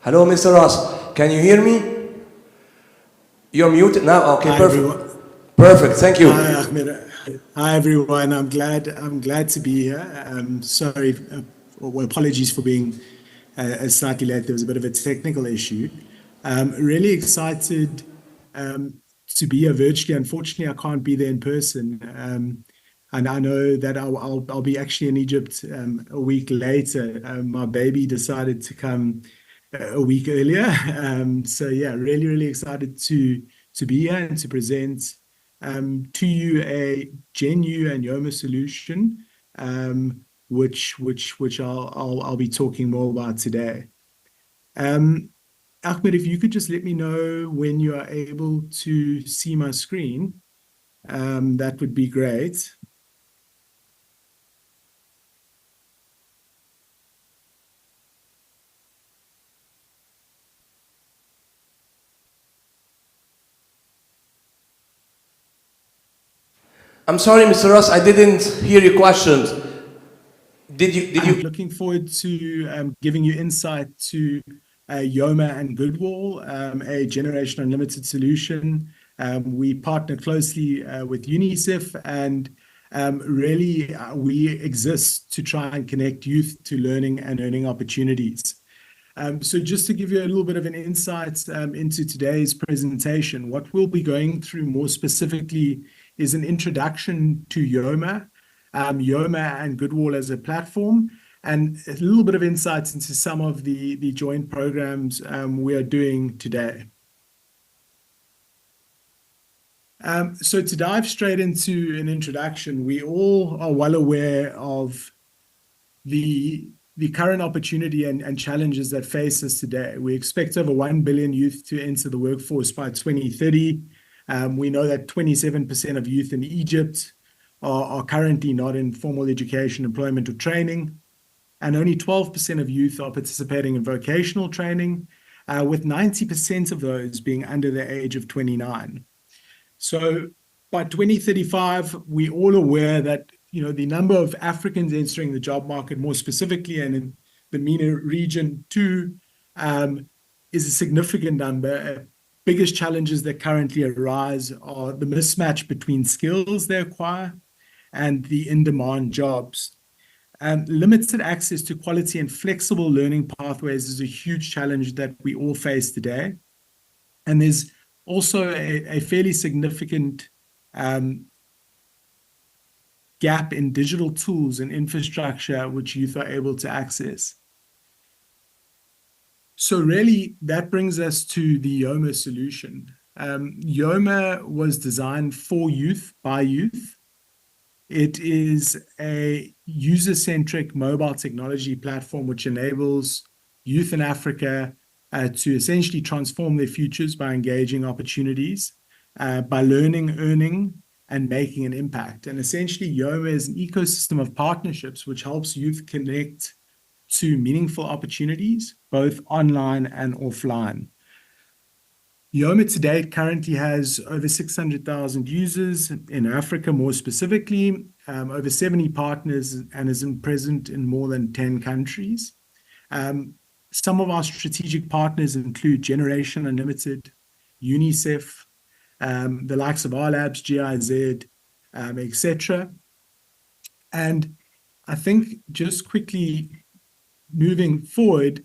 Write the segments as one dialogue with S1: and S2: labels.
S1: Hello, Mr. Ross. Can you hear me? You're muted now. Okay,
S2: Hi
S1: perfect.
S2: everyone.
S1: Perfect. Thank you.
S2: Hi Ahmed. Hi everyone. I'm glad to be here. Sorry, well, apologies for being slightly late. There was a bit of a technical issue. Really excited to be here virtually. Unfortunately, I can't be there in person. And I know that I'll be actually in Egypt a week later. My baby decided to come a week earlier. So yeah, really excited to be here and to present to you a Genu and Yoma solution, which I'll be talking more about today. Ahmed, if you could just let me know when you are able to see my screen, that would be great.
S1: I'm sorry, Mr. Ross, I didn't hear your questions.
S2: I'm looking forward to giving you insight to Yoma and Goodwall, a Generation Unlimited solution. We partner closely with UNICEF, and really we exist to try and connect youth to learning and earning opportunities. So just to give you a little bit of an insight into today's presentation, what we'll be going through more specifically is an introduction to Yoma, Yoma and Goodwall as a platform, and a little bit of insights into some of the joint programs we are doing today. So to dive straight into an introduction, we all are well aware of the current opportunity and challenges that face us today. We expect over 1 billion youth to enter the workforce by 2030. We know that 27% of youth in Egypt are currently not in formal education, employment, or training, and only 12% of youth are participating in vocational training, with 90% of those being under the age of 29. So by 2035, we're all aware that the number of Africans entering the job market, more specifically, and in the MENA region too, is a significant number. Biggest challenges that currently arise are the mismatch between skills they acquire and the in-demand jobs. Limited access to quality and flexible learning pathways is a huge challenge that we all face today. And there's also a fairly significant gap in digital tools and infrastructure which youth are able to access. So really, that brings us to the Yoma solution. Yoma was designed for youth, by youth. It is a user-centric mobile technology platform which enables youth in Africa to essentially transform their futures by engaging opportunities, by learning, earning, and making an impact. And essentially, Yoma is an ecosystem of partnerships which helps youth connect to meaningful opportunities, both online and offline. Yoma today currently has over 600,000 users in Africa, more specifically, over 70 partners, and is present in more than 10 countries. Some of our strategic partners include Generation Unlimited, UNICEF, the likes of our labs, GIZ, etc. And I think just quickly moving forward,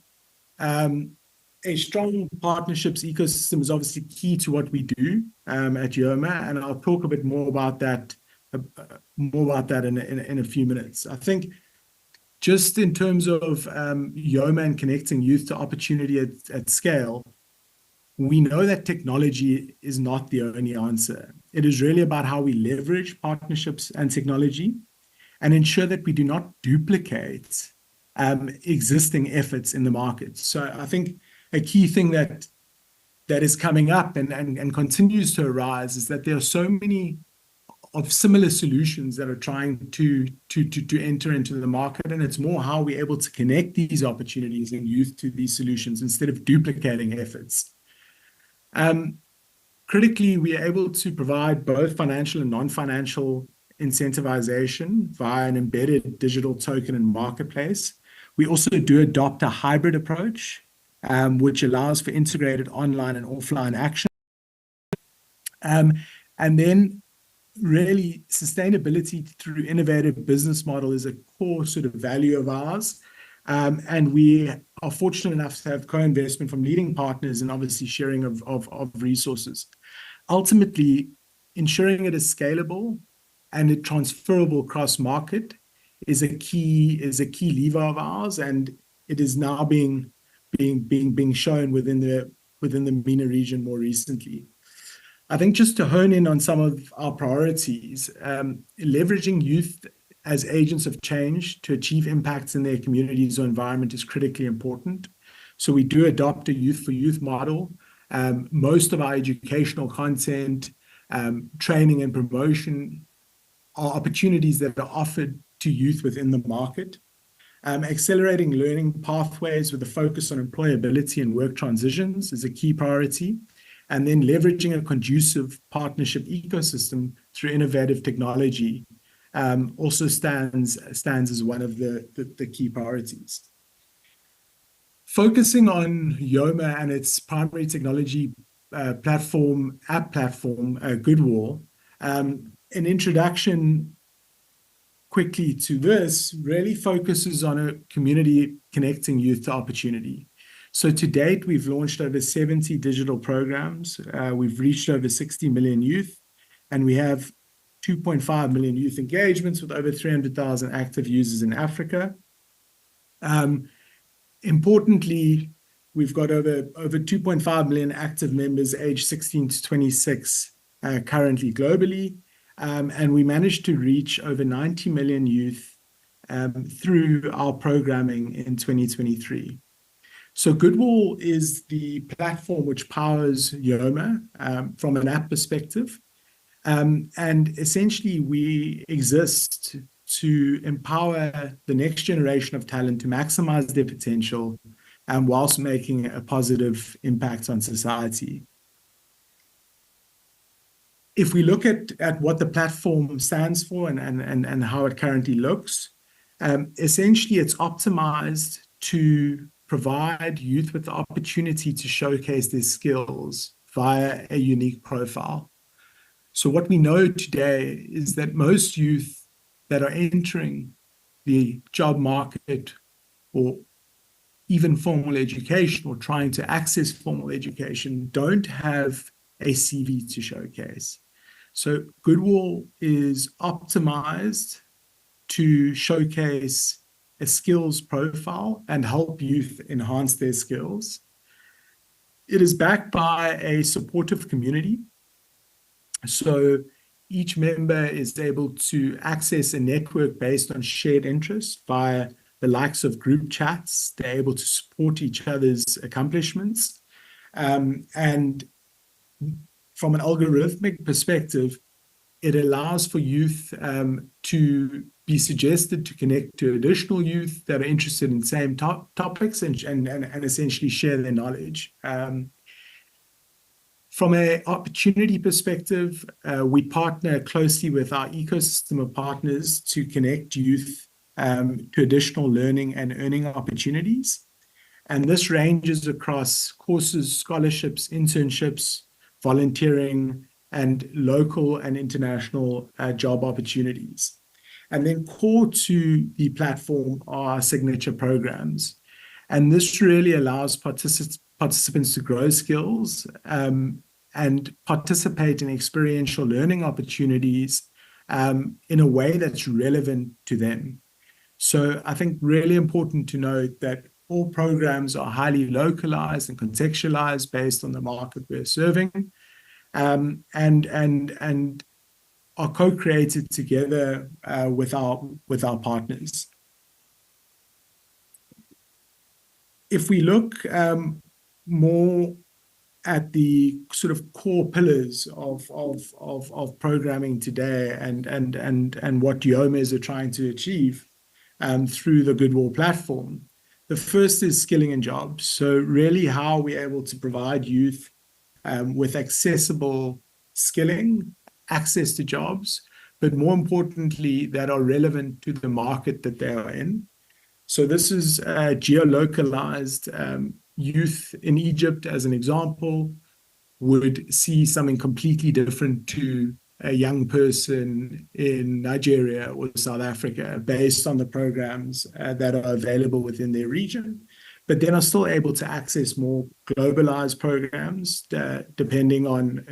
S2: a strong partnerships ecosystem is obviously key to what we do at Yoma, and I'll talk a bit more about that in a few minutes. I think just in terms of Yoma and connecting youth to opportunity at scale, we know that technology is not the only answer. It is really about how we leverage partnerships and technology and ensure that we do not duplicate existing efforts in the market. So I think a key thing that is coming up and continues to arise is that there are so many of similar solutions that are trying to enter into the market, and it's more how we're able to connect these opportunities and youth to these solutions instead of duplicating efforts. Critically, we are able to provide both financial and non-financial incentivization via an embedded digital token and marketplace. We also do adopt a hybrid approach which allows for integrated online and offline action. And then really sustainability through innovative business model is a core sort of value of ours. And we are fortunate enough to have co-investment from leading partners and obviously sharing of resources. Ultimately, ensuring it is scalable and it transferable across market is a key lever of ours, and it is now being shown within the MENA region more recently. I think just to hone in on some of our priorities, leveraging youth as agents of change to achieve impacts in their communities or environment is critically important. So we do adopt a youth for youth model. Most of our educational content, training and promotion are opportunities that are offered to youth within the market. Accelerating learning pathways with a focus on employability and work transitions is a key priority. And then leveraging a conducive partnership ecosystem through innovative technology also stands as one of the key priorities. Focusing on Yoma and its primary technology app platform, Goodwall. An introduction quickly to this really focuses on a community connecting youth to opportunity. So to date, we've launched over 70 digital programs. We've reached over 60 million youth, and we have 2.5 million youth engagements with over 300,000 active users in Africa. Importantly, we've got over 2.5 million active members aged 16 to 26 currently globally. And we managed to reach over 90 million youth through our programming in 2023. So Goodwall is the platform which powers Yoma from an app perspective. And essentially, we exist to empower the next generation of talent to maximize their potential and whilst making a positive impact on society. If we look at what the platform stands for and how it currently looks, essentially it's optimized to provide youth with the opportunity to showcase their skills via a unique profile. So what we know today is that most youth that are entering the job market or even formal education or trying to access formal education don't have a CV to showcase. So Goodwall is optimized to showcase a skills profile and help youth enhance their skills. It is backed by a supportive community. So each member is able to access a network based on shared interests via the likes of group chats. They're able to support each other's accomplishments. And from an algorithmic perspective, it allows for youth to be suggested to connect to additional youth that are interested in the same topics and essentially share their knowledge. From an opportunity perspective, we partner closely with our ecosystem of partners to connect youth to additional learning and earning opportunities. And this ranges across courses, scholarships, internships, volunteering, and local and international job opportunities. And then core to the platform are signature programs. And this really allows participants to grow skills and participate in experiential learning opportunities in a way that's relevant to them. So I think really important to note that all programs are highly localized and contextualized based on the market we're serving, and are co-created together with our partners. If we look more at the sort of core pillars of programming today and what Yomas are trying to achieve through the Goodwall platform, the first is skilling and jobs. So really, how are we able to provide youth with accessible skilling, access to jobs, but more importantly, that are relevant to the market that they are in. So this is geolocalized youth in Egypt, as an example, would see something completely different to a young person in Nigeria or South Africa based on the programs that are available within their region, but then are still able to access more globalized programs depending on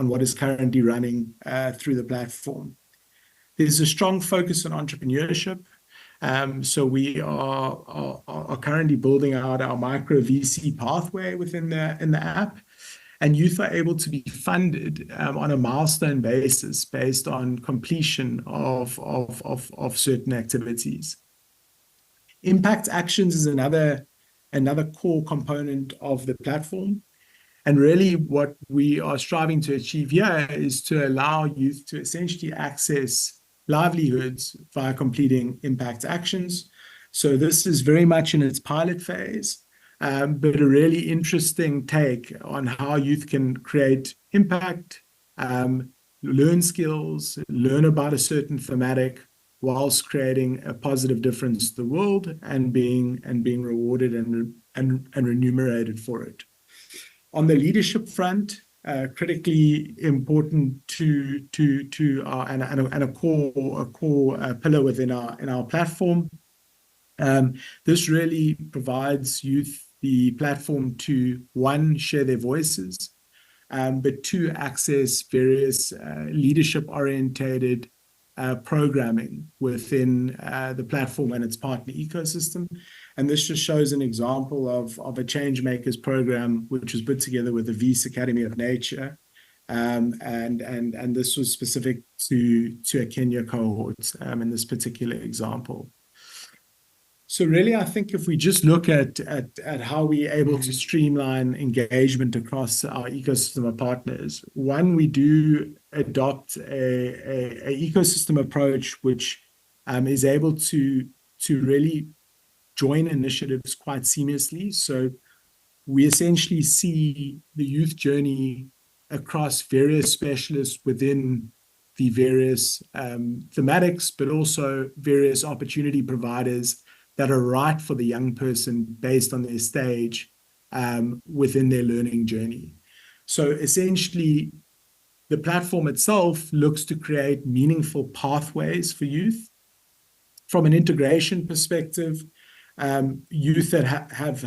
S2: what is currently running through the platform. There's a strong focus on entrepreneurship. So we are currently building out our micro VC pathway within the app, and youth are able to be funded on a milestone basis based on completion of certain activities. Impact actions is another core component of the platform. And really what we are striving to achieve here is to allow youth to essentially access livelihoods via completing impact actions. So this is very much in its pilot phase, but a really interesting take on how youth can create impact, learn skills, learn about a certain thematic, whilst creating a positive difference to the world and being rewarded and remunerated for it. On the leadership front, critically important to a core pillar within our platform. This really provides youth the platform to, one, share their voices, but two, access various leadership-orientated programming within the platform and its partner ecosystem. And this just shows an example of a Changemakers program, which was put together with the Vice Academy of Nature. And this was specific to a Kenya cohort in this particular example. So really, I think if we just look at how we're able to streamline engagement across our ecosystem of partners, one, we do adopt a ecosystem approach which is able to really join initiatives quite seamlessly. So we essentially see the youth journey across various specialists within the various thematics, but also various opportunity providers that are right for the young person based on their stage within their learning journey. So essentially, the platform itself looks to create meaningful pathways for youth. From an integration perspective, youth that have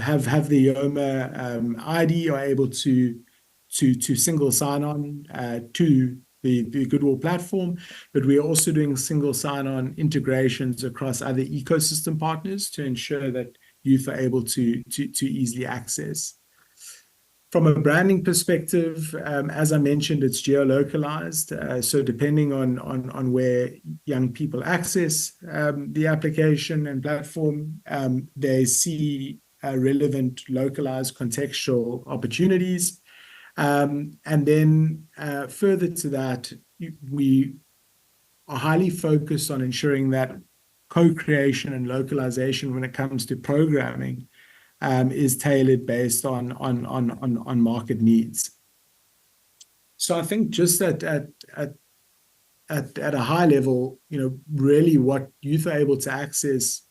S2: the Yoma ID are able to single sign-on to the Goodwill platform, but we are also doing single sign-on integrations across other ecosystem partners to ensure that youth are able to easily access. From a branding perspective, as I mentioned, it's geo-localized. So depending on where young people access the application and platform, they see relevant, localized, contextual opportunities. And then further to that, we are highly focused on ensuring that co-creation and localization when it comes to programming is tailored based on market needs. So I think just at a high level, really what youth are able to access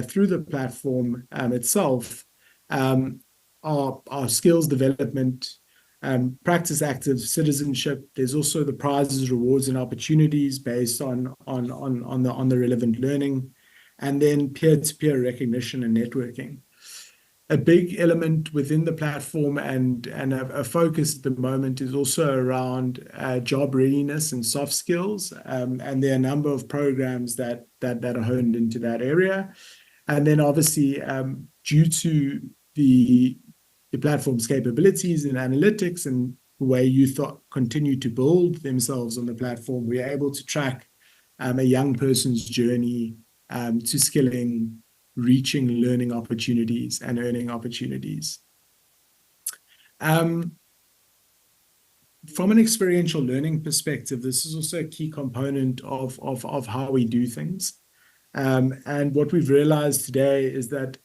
S2: through the platform itself are skills development, practice active citizenship. There's also the prizes, rewards, and opportunities based on the relevant learning, and then peer-to-peer recognition and networking. A big element within the platform and a focus at the moment is also around job readiness and soft skills, and there are a number of programs that are honed into that area. And then obviously, due to the platform's capabilities and analytics and the way youth continue to build themselves on the platform, we are able to track a young person's journey to skilling, reaching learning opportunities and earning opportunities. From an experiential learning perspective, this is also a key component of how we do things. And what we've realized today is that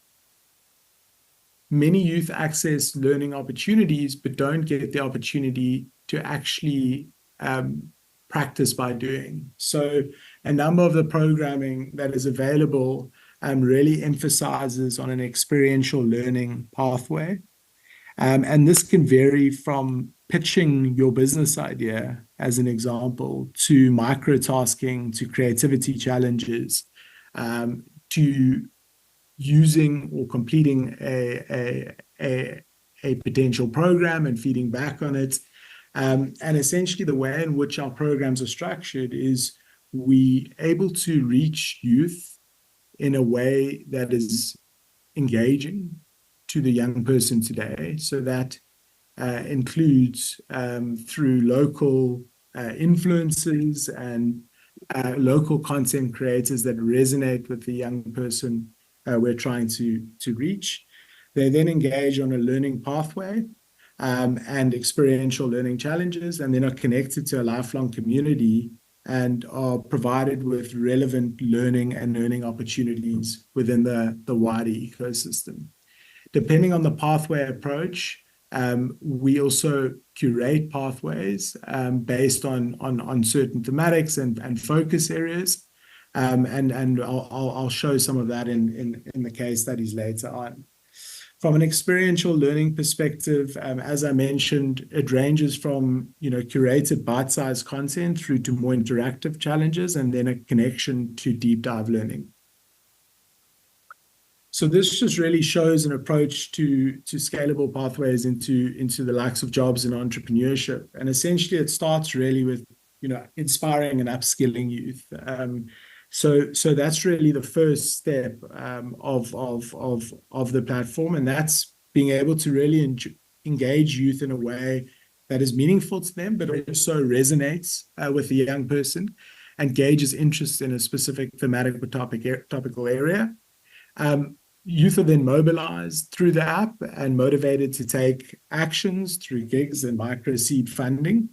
S2: many youth access learning opportunities, but don't get the opportunity to actually practice by doing. So a number of the programming that is available really emphasizes on an experiential learning pathway. And this can vary from pitching your business idea, as an example, to microtasking, to creativity challenges, to using or completing a potential program and feeding back on it. And essentially the way in which our programs are structured is we able to reach youth in a way that is engaging to the young person today. So that includes through local influencers and local content creators that resonate with the young person we're trying to reach. They then engage on a learning pathway and experiential learning challenges, and then are connected to a lifelong community and are provided with relevant learning and learning opportunities within the wider ecosystem. Depending on the pathway approach, we also curate pathways based on certain thematics and focus areas. And I'll show some of that in the case studies later on. From an experiential learning perspective, as I mentioned, it ranges from curated bite-sized content through to more interactive challenges, and then a connection to deep dive learning. So this just really shows an approach to scalable pathways into the likes of jobs and entrepreneurship. And essentially, it starts really with inspiring and upskilling youth. So that's really the first step of the platform, and that's being able to really engage youth in a way that is meaningful to them, but also resonates with the young person and gauges interest in a specific thematic or topical area. Youth are then mobilized through the app and motivated to take actions through gigs and micro seed funding.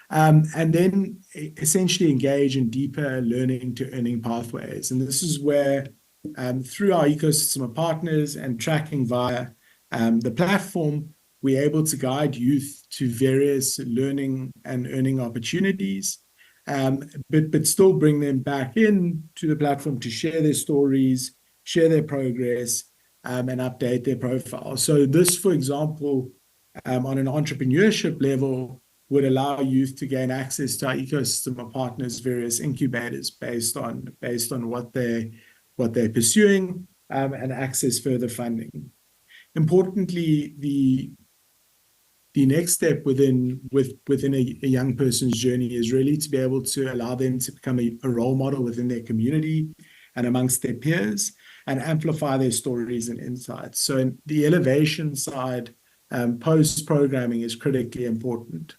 S2: And then essentially engage in deeper learning to earning pathways. And this is where, through our ecosystem of partners and tracking via the platform, we're able to guide youth to various learning and earning opportunities, but still bring them back in to the platform to share their stories, share their progress, and update their profile. So this, for example, on an entrepreneurship level, would allow youth to gain access to our ecosystem of partners, various incubators based on what they're pursuing, and access further funding. Importantly, the next step within a young person's journey is really to be able to allow them to become a role model within their community and amongst their peers, and amplify their stories and insights. So in the elevation side, post-programming is critically important.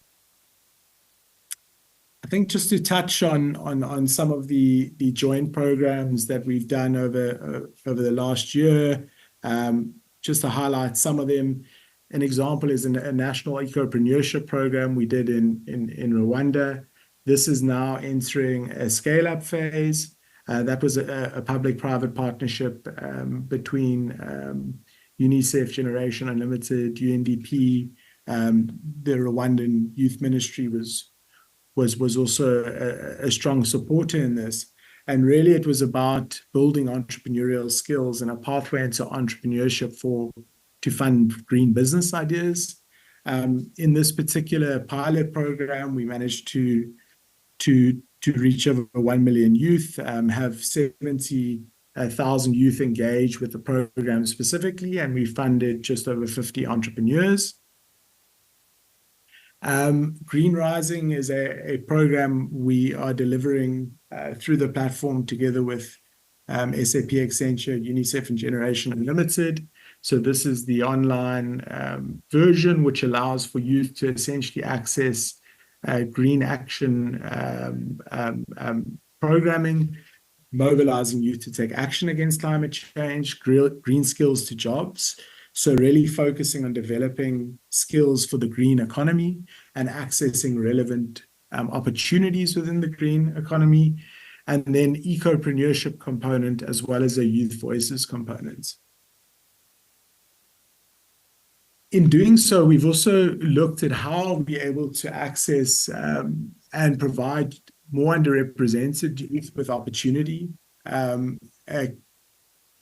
S2: I think just to touch on some of the joint programs that we've done over the last year, just to highlight some of them. An example is a national ecopreneurship program we did in Rwanda. This is now entering a scale-up phase. That was a public-private partnership between UNICEF, Generation Unlimited, UNDP. The Rwandan Youth Ministry was also a strong supporter in this. And really, it was about building entrepreneurial skills and a pathway into entrepreneurship to fund green business ideas. In this particular pilot program, we managed to reach over 1 million youth, have 70,000 youth engaged with the program specifically, and we funded just over 50 entrepreneurs. Green Rising is a program we are delivering through the platform together with SAP, Accenture, UNICEF, and Generation Unlimited. So this is the online version, which allows for youth to essentially access green action programming, mobilizing youth to take action against climate change, green skills to jobs. So really focusing on developing skills for the green economy and accessing relevant opportunities within the green economy, and then ecopreneurship component as well as a youth voices component. In doing so, we've also looked at how we're able to access and provide more underrepresented youth with opportunity.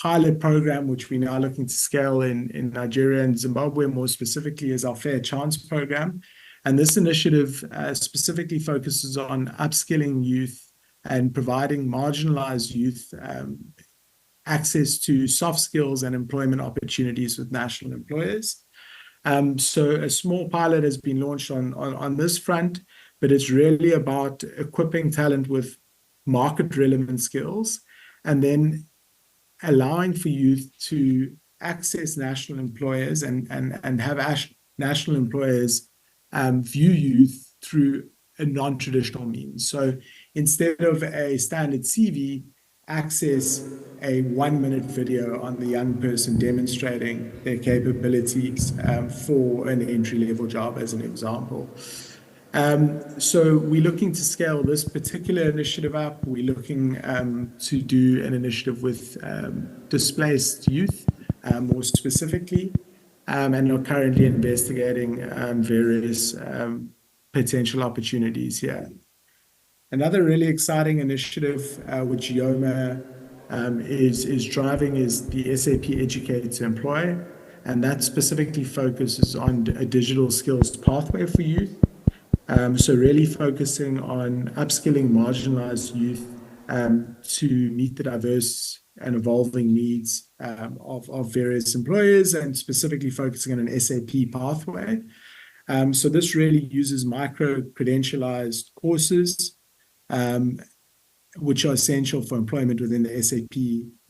S2: pilot program, which we're now looking to scale in Nigeria and Zimbabwe, more specifically, is our Fair Chance program. And this initiative specifically focuses on upskilling youth and providing marginalized youth access to soft skills and employment opportunities with national employers. So a small pilot has been launched on this front, but it's really about equipping talent with market relevant skills and then allowing for youth to access national employers and have national employers view youth through a non-traditional means. So instead of a standard CV, access a 1-minute video on the young person demonstrating their capabilities for an entry-level job, as an example. So we're looking to scale this particular initiative up. We're looking to do an initiative with displaced youth, more specifically, and are currently investigating various potential opportunities here. Another really exciting initiative which YOMA is driving is the SAP Educate to Employ, and that specifically focuses on a digital skills pathway for youth. So really focusing on upskilling marginalized youth to meet the diverse and evolving needs of various employers, and specifically focusing on an SAP pathway. So this really uses micro-credentialized courses, which are essential for employment within the SAP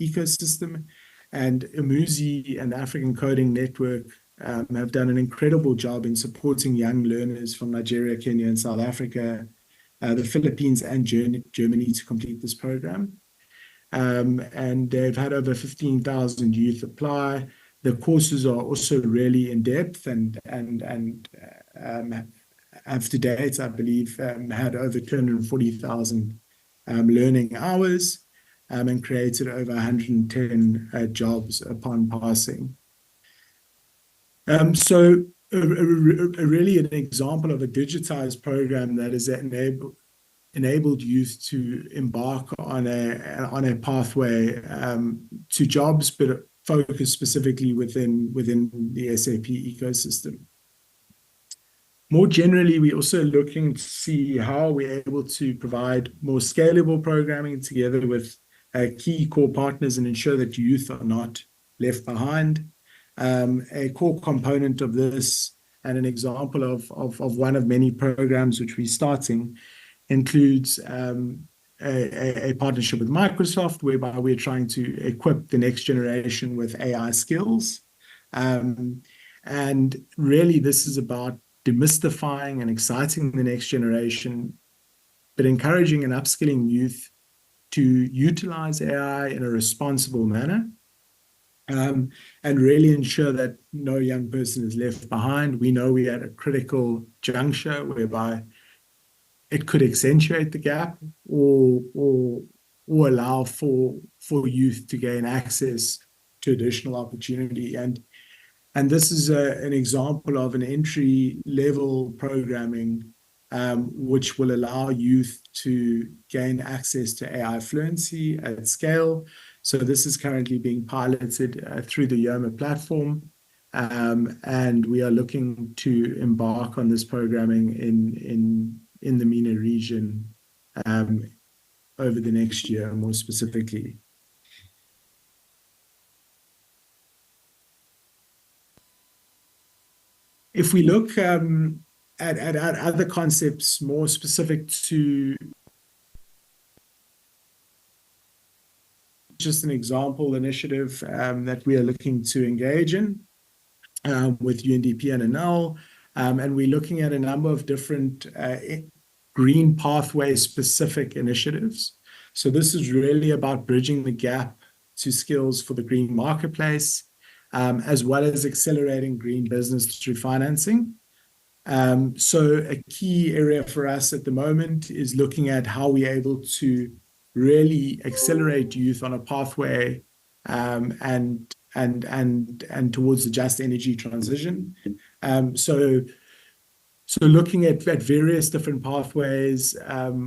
S2: ecosystem. And Umuzi and the African Coding Network have done an incredible job in supporting young learners from Nigeria, Kenya, and South Africa, the Philippines, and Germany to complete this program. And they've had over 15,000 youth apply. The courses are also really in depth and have to date, I believe, had over 240,000 learning hours and created over 110 jobs upon passing. So really an example of a digitized program that has enabled youth to embark on a pathway to jobs, but focus specifically within the SAP ecosystem. More generally, we're also looking to see how we're able to provide more scalable programming together with key core partners and ensure that youth are not left behind. A core component of this, and an example of one of many programs which we're starting, includes a partnership with Microsoft, whereby we're trying to equip the next generation with AI skills. And really, this is about demystifying and exciting the next generation, but encouraging and upskilling youth to utilize AI in a responsible manner, and really ensure that no young person is left behind. We know we're at a critical juncture whereby it could accentuate the gap or allow for youth to gain access to additional opportunity. And this is an example of an entry-level programming which will allow youth to gain access to AI fluency at scale. So this is currently being piloted through the YOMA platform, and we are looking to embark on this programming in the MENA region over the next year, more specifically. If we look at other concepts more specific to just an example initiative that we are looking to engage in with UNDP and NL, and we're looking at a number of different green pathway specific initiatives. So this is really about bridging the gap to skills for the green marketplace, as well as accelerating green business through financing. So a key area for us at the moment is looking at how we're able to really accelerate youth on a pathway and towards the just energy transition. So So looking at various different pathways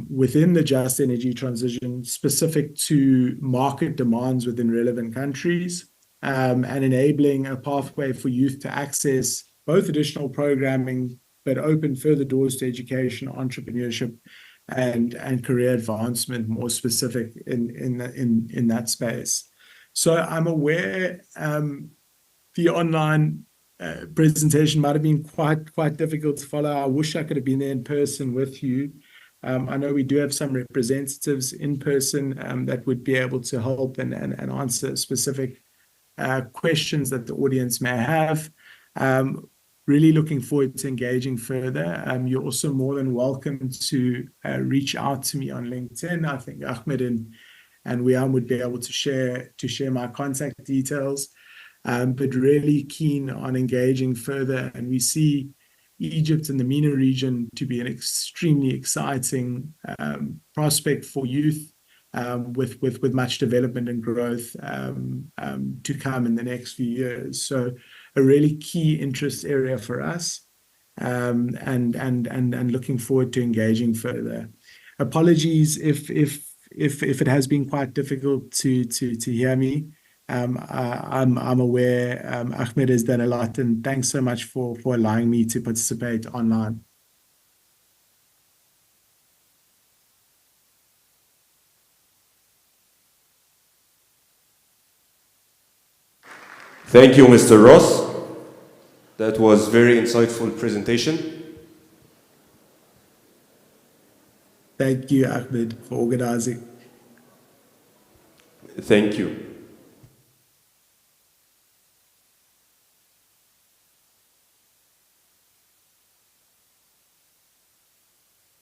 S2: within the just energy transition specific to market demands within relevant countries, and enabling a pathway for youth to access both additional programming, but open further doors to education, entrepreneurship, and career advancement, more specific in that space. So I'm aware the online presentation might have been quite difficult to follow. I wish I could have been there in person with you. I know we do have some representatives in person that would be able to help and answer specific questions that the audience may have. Really looking forward to engaging further. You're also more than welcome to reach out to me on LinkedIn. I think Ahmed and Wiam would be able to share my contact details. But really keen on engaging further. And we see Egypt and the MENA region to be an extremely exciting prospect for youth, with much development and growth to come in the next few years. So a really key interest area for us, and looking forward to engaging further. Apologies if it has been quite difficult to hear me. I'm aware Ahmed has done a lot, and thanks so much for allowing me to participate online.
S1: Thank you, Mr. Ross. That was very insightful presentation.
S2: Thank you, Ahmed, for organizing.
S1: Thank you.